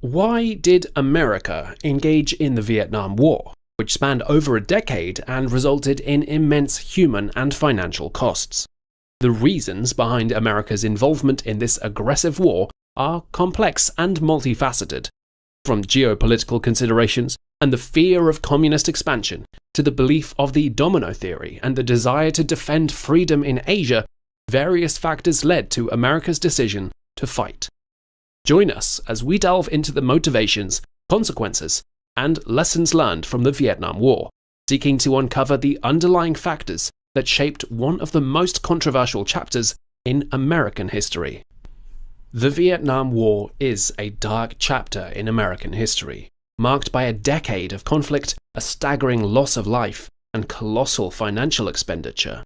Why did America engage in the Vietnam War, which spanned over a decade and resulted in immense human and financial costs? The reasons behind America's involvement in this aggressive war are complex and multifaceted, from geopolitical considerations and the fear of communist expansion to the belief of the domino theory and the desire to defend freedom in Asia. Various factors led to America's decision to fight. Join us as we delve into the motivations, consequences, and lessons learned from the Vietnam War, seeking to uncover the underlying factors that shaped one of the most controversial chapters in American history. The Vietnam War is a dark chapter in American history, marked by a decade of conflict, a staggering loss of life, and colossal financial expenditure.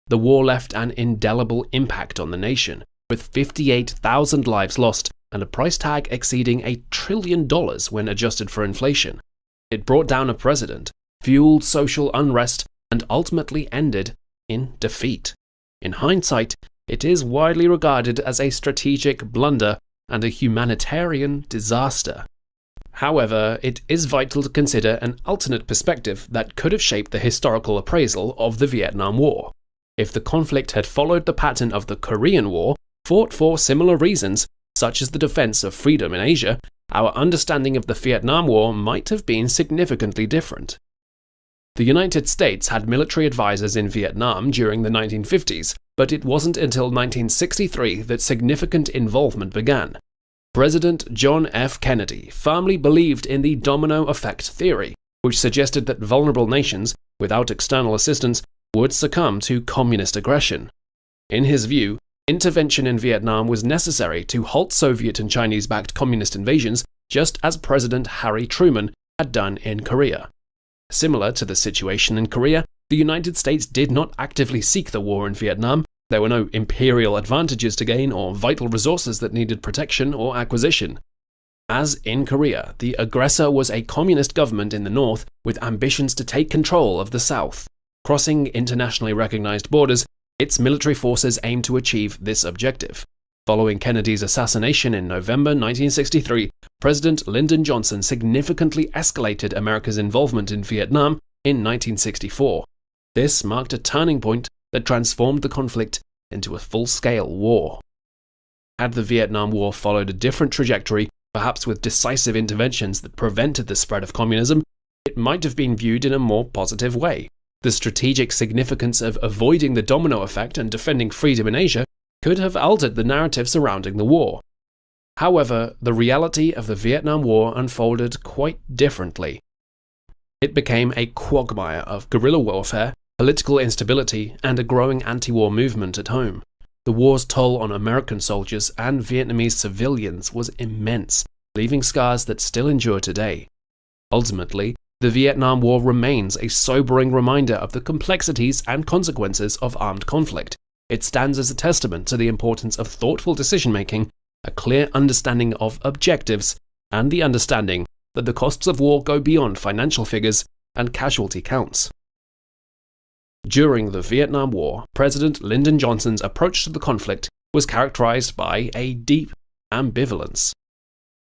The war left an indelible impact on the nation, with 58,000 lives lost and a price tag exceeding $1 trillion when adjusted for inflation. It brought down a president, fueled social unrest, and ultimately ended in defeat. In hindsight, it is widely regarded as a strategic blunder and a humanitarian disaster. However, it is vital to consider an alternate perspective that could have shaped the historical appraisal of the Vietnam War. If the conflict had followed the pattern of the Korean War, fought for similar reasons, such as the defense of freedom in Asia, our understanding of the Vietnam War might have been significantly different. The United States had military advisors in Vietnam during the 1950s, but it wasn't until 1963 that significant involvement began. President John F. Kennedy firmly believed in the domino effect theory, which suggested that vulnerable nations, without external assistance, would succumb to communist aggression. In his view, intervention in Vietnam was necessary to halt Soviet and Chinese-backed communist invasions, just as President Harry Truman had done in Korea. Similar to the situation in Korea, the United States did not actively seek the war in Vietnam. There were no imperial advantages to gain or vital resources that needed protection or acquisition. As in Korea, the aggressor was a communist government in the north with ambitions to take control of the south. Crossing internationally recognized borders, its military forces aimed to achieve this objective. Following Kennedy's assassination in November 1963, President Lyndon Johnson significantly escalated America's involvement in Vietnam in 1964. This marked a turning point that transformed the conflict into a full-scale war. Had the Vietnam War followed a different trajectory, perhaps with decisive interventions that prevented the spread of communism, it might have been viewed in a more positive way. The strategic significance of avoiding the domino effect and defending freedom in Asia could have altered the narrative surrounding the war. However, the reality of the Vietnam War unfolded quite differently. It became a quagmire of guerrilla warfare, political instability, and a growing anti-war movement at home. The war's toll on American soldiers and Vietnamese civilians was immense, leaving scars that still endure today. Ultimately, the Vietnam War remains a sobering reminder of the complexities and consequences of armed conflict. It stands as a testament to the importance of thoughtful decision-making, a clear understanding of objectives, and the understanding that the costs of war go beyond financial figures and casualty counts. During the Vietnam War, President Lyndon Johnson's approach to the conflict was characterized by a deep ambivalence.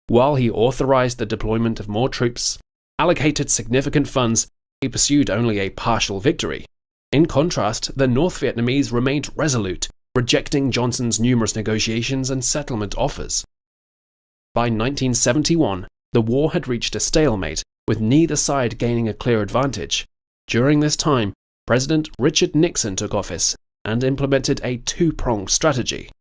While he authorized the deployment of more troops, allocated significant funds, he pursued only a partial victory. In contrast, the North Vietnamese remained resolute, rejecting Johnson's numerous negotiations and settlement offers. By 1971, the war had reached a stalemate, with neither side gaining a clear advantage. During this time, President Richard Nixon took office and implemented a two-pronged strategy.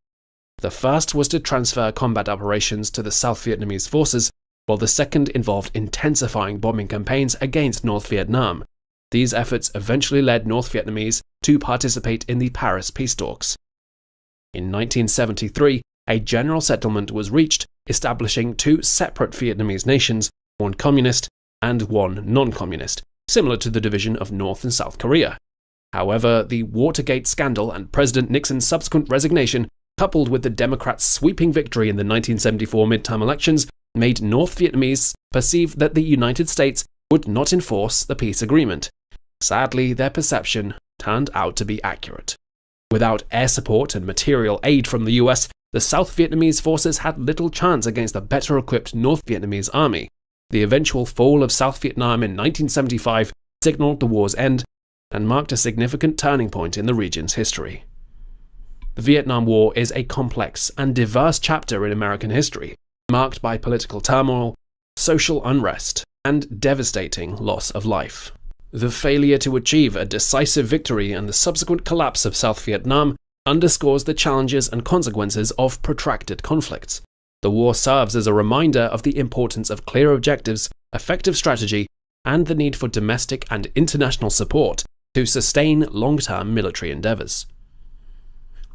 The first was to transfer combat operations to the South Vietnamese forces, while the second involved intensifying bombing campaigns against North Vietnam. These efforts eventually led North Vietnamese to participate in the Paris peace talks. In 1973, a general settlement was reached, establishing two separate Vietnamese nations, one communist and one non-communist, similar to the division of North and South Korea. However, the Watergate scandal and President Nixon's subsequent resignation, coupled with the Democrats' sweeping victory in the 1974 midterm elections, made North Vietnamese perceive that the United States would not enforce the peace agreement. Sadly, their perception turned out to be accurate. Without air support and material aid from the US, the South Vietnamese forces had little chance against the better-equipped North Vietnamese army. The eventual fall of South Vietnam in 1975 signaled the war's end and marked a significant turning point in the region's history. The Vietnam War is a complex and diverse chapter in American history, marked by political turmoil, social unrest, and devastating loss of life. The failure to achieve a decisive victory and the subsequent collapse of South Vietnam underscores the challenges and consequences of protracted conflicts. The war serves as a reminder of the importance of clear objectives, effective strategy, and the need for domestic and international support to sustain long-term military endeavors.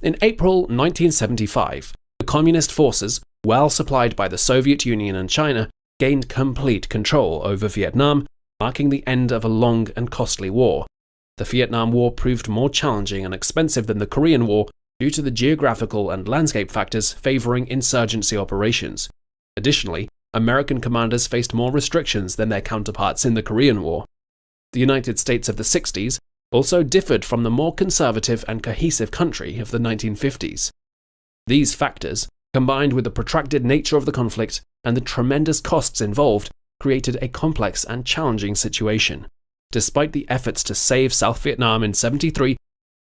In April 1975, the Communist forces, well supplied by the Soviet Union and China, gained complete control over Vietnam, marking the end of a long and costly war. The Vietnam War proved more challenging and expensive than the Korean War due to the geographical and landscape factors favoring insurgency operations. Additionally, American commanders faced more restrictions than their counterparts in the Korean War. The United States of the 60s also differed from the more conservative and cohesive country of the 1950s. These factors, combined with the protracted nature of the conflict and the tremendous costs involved, created a complex and challenging situation. Despite the efforts to save South Vietnam in 1973,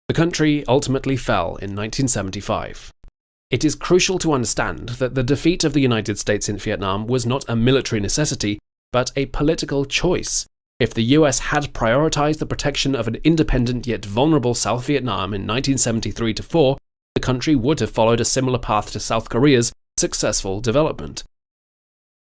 the country ultimately fell in 1975. It is crucial to understand that the defeat of the United States in Vietnam was not a military necessity, but a political choice. If the US had prioritized the protection of an independent yet vulnerable South Vietnam in 1973-4, the country would have followed a similar path to South Korea's successful development.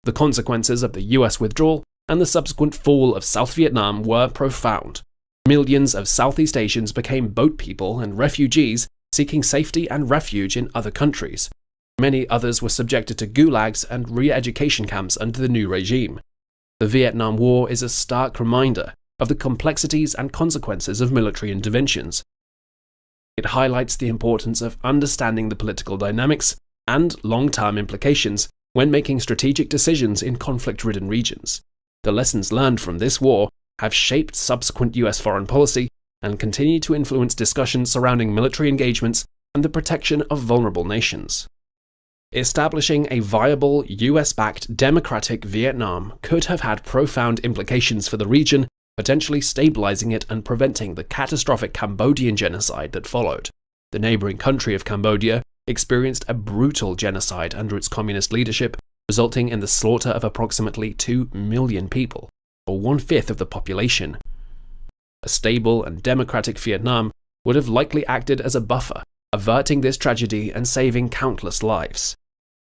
The consequences of the US withdrawal and the subsequent fall of South Vietnam were profound. Millions of Southeast Asians became boat people and refugees seeking safety and refuge in other countries. Many others were subjected to gulags and re-education camps under the new regime. The Vietnam War is a stark reminder of the complexities and consequences of military interventions. It highlights the importance of understanding the political dynamics and long-term implications when making strategic decisions in conflict-ridden regions. The lessons learned from this war have shaped subsequent US foreign policy and continue to influence discussions surrounding military engagements and the protection of vulnerable nations. Establishing a viable US-backed democratic Vietnam could have had profound implications for the region, potentially stabilizing it and preventing the catastrophic Cambodian genocide that followed. The neighboring country of Cambodia experienced a brutal genocide under its communist leadership, resulting in the slaughter of approximately 2 million people, or 1/5 of the population. A stable and democratic Vietnam would have likely acted as a buffer, averting this tragedy and saving countless lives.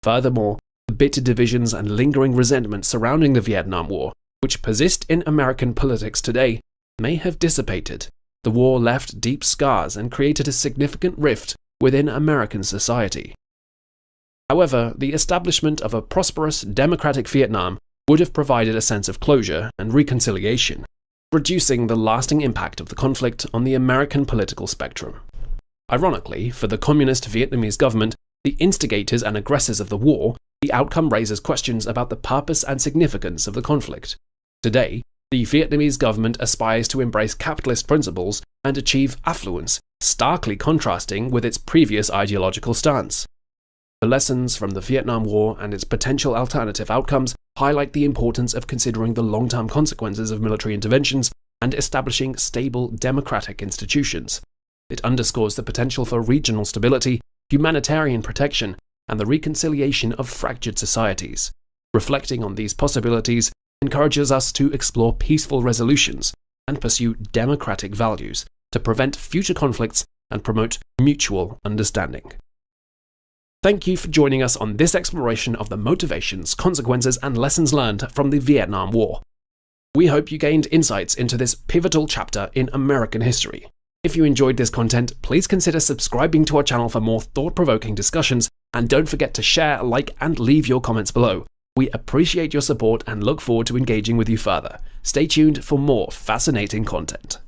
Furthermore, the bitter divisions and lingering resentment surrounding the Vietnam War, which persist in American politics today, may have dissipated. The war left deep scars and created a significant rift within American society. However, the establishment of a prosperous, democratic Vietnam would have provided a sense of closure and reconciliation, reducing the lasting impact of the conflict on the American political spectrum. Ironically, for the communist Vietnamese government, the instigators and aggressors of the war, the outcome raises questions about the purpose and significance of the conflict. Today, the Vietnamese government aspires to embrace capitalist principles and achieve affluence, starkly contrasting with its previous ideological stance. The lessons from the Vietnam War and its potential alternative outcomes highlight the importance of considering the long-term consequences of military interventions and establishing stable democratic institutions. It underscores the potential for regional stability, humanitarian protection, and the reconciliation of fractured societies. Reflecting on these possibilities encourages us to explore peaceful resolutions and pursue democratic values to prevent future conflicts and promote mutual understanding. Thank you for joining us on this exploration of the motivations, consequences, and lessons learned from the Vietnam War. We hope you gained insights into this pivotal chapter in American history. If you enjoyed this content, please consider subscribing to our channel for more thought-provoking discussions, and don't forget to share, like, and leave your comments below. We appreciate your support and look forward to engaging with you further. Stay tuned for more fascinating content.